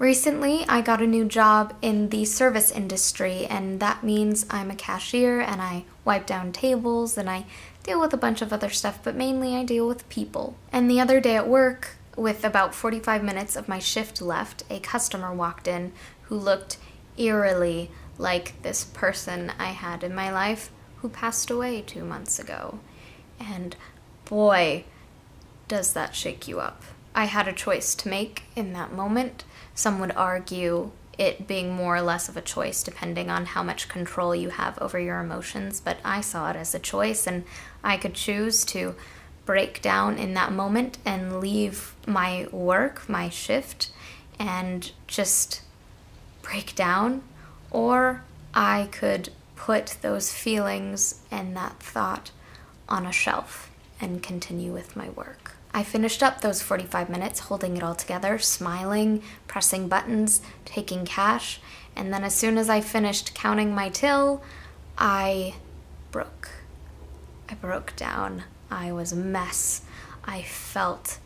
Recently, I got a new job in the service industry, and that means I'm a cashier and I wipe down tables and I deal with a bunch of other stuff, but mainly I deal with people. And the other day at work, with about 45 minutes of my shift left, a customer walked in who looked eerily like this person I had in my life who passed away 2 months ago. And boy, does that shake you up. I had a choice to make in that moment. Some would argue it being more or less of a choice depending on how much control you have over your emotions, but I saw it as a choice, and I could choose to break down in that moment and leave my work, my shift, and just break down, or I could put those feelings and that thought on a shelf and continue with my work. I finished up those 45 minutes holding it all together, smiling, pressing buttons, taking cash, and then as soon as I finished counting my till, I broke. I broke down. I was a mess. I felt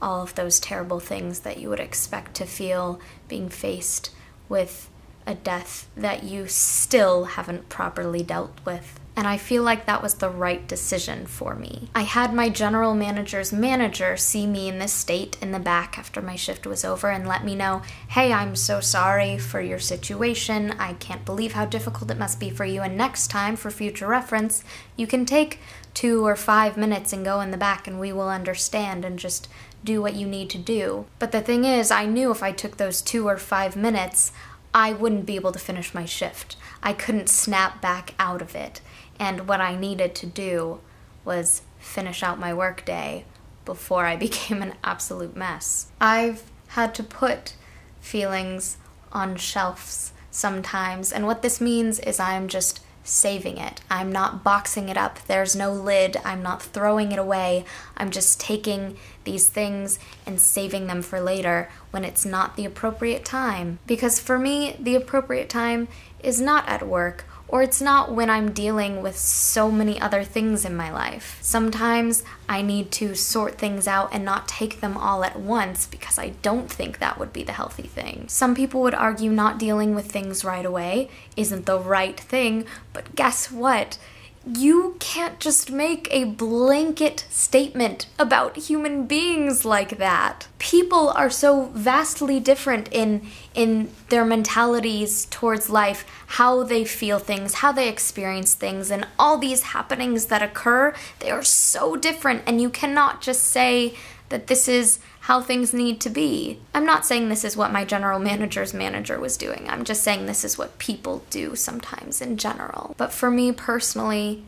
all of those terrible things that you would expect to feel being faced with a death that you still haven't properly dealt with. And I feel like that was the right decision for me. I had my general manager's manager see me in this state in the back after my shift was over and let me know, hey, I'm so sorry for your situation. I can't believe how difficult it must be for you. And next time, for future reference, you can take 2 or 5 minutes and go in the back and we will understand and just do what you need to do. But the thing is, I knew if I took those 2 or 5 minutes, I wouldn't be able to finish my shift. I couldn't snap back out of it. And what I needed to do was finish out my workday before I became an absolute mess. I've had to put feelings on shelves sometimes, and what this means is I'm just saving it. I'm not boxing it up. There's no lid. I'm not throwing it away. I'm just taking these things and saving them for later when it's not the appropriate time. Because for me, the appropriate time is not at work, or it's not when I'm dealing with so many other things in my life. Sometimes I need to sort things out and not take them all at once because I don't think that would be the healthy thing. Some people would argue not dealing with things right away isn't the right thing, but guess what? You can't just make a blanket statement about human beings like that. People are so vastly different in their mentalities towards life, how they feel things, how they experience things, and all these happenings that occur, they are so different, and you cannot just say that this is how things need to be. I'm not saying this is what my general manager's manager was doing. I'm just saying this is what people do sometimes in general. But for me personally,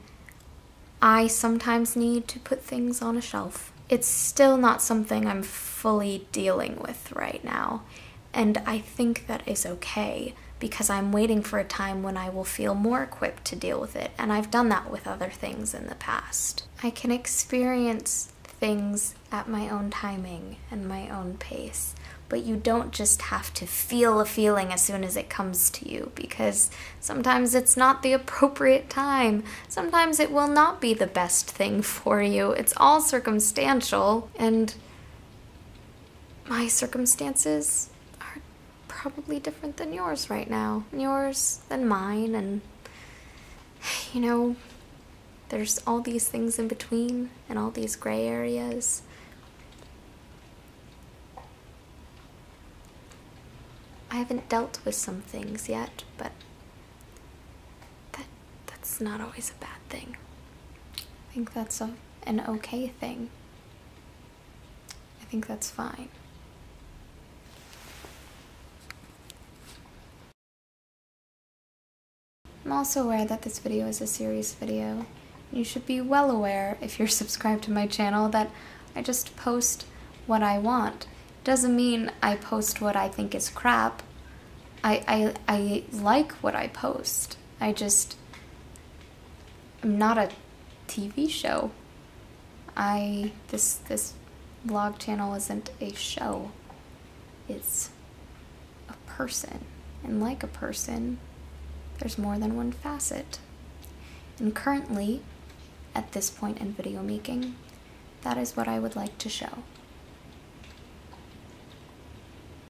I sometimes need to put things on a shelf. It's still not something I'm fully dealing with right now, and I think that is okay because I'm waiting for a time when I will feel more equipped to deal with it, and I've done that with other things in the past. I can experience things at my own timing and my own pace, but you don't just have to feel a feeling as soon as it comes to you, because sometimes it's not the appropriate time. Sometimes it will not be the best thing for you. It's all circumstantial, and my circumstances are probably different than yours right now. Yours than mine, and you know, there's all these things in between and all these gray areas. I haven't dealt with some things yet, but that's not always a bad thing. I think that's an okay thing. I think that's fine. I'm also aware that this video is a serious video. You should be well aware, if you're subscribed to my channel, that I just post what I want. Doesn't mean I post what I think is crap. I like what I post. I'm not a TV show. This vlog channel isn't a show. It's a person. And like a person, there's more than one facet. And currently, at this point in video making, that is what I would like to show.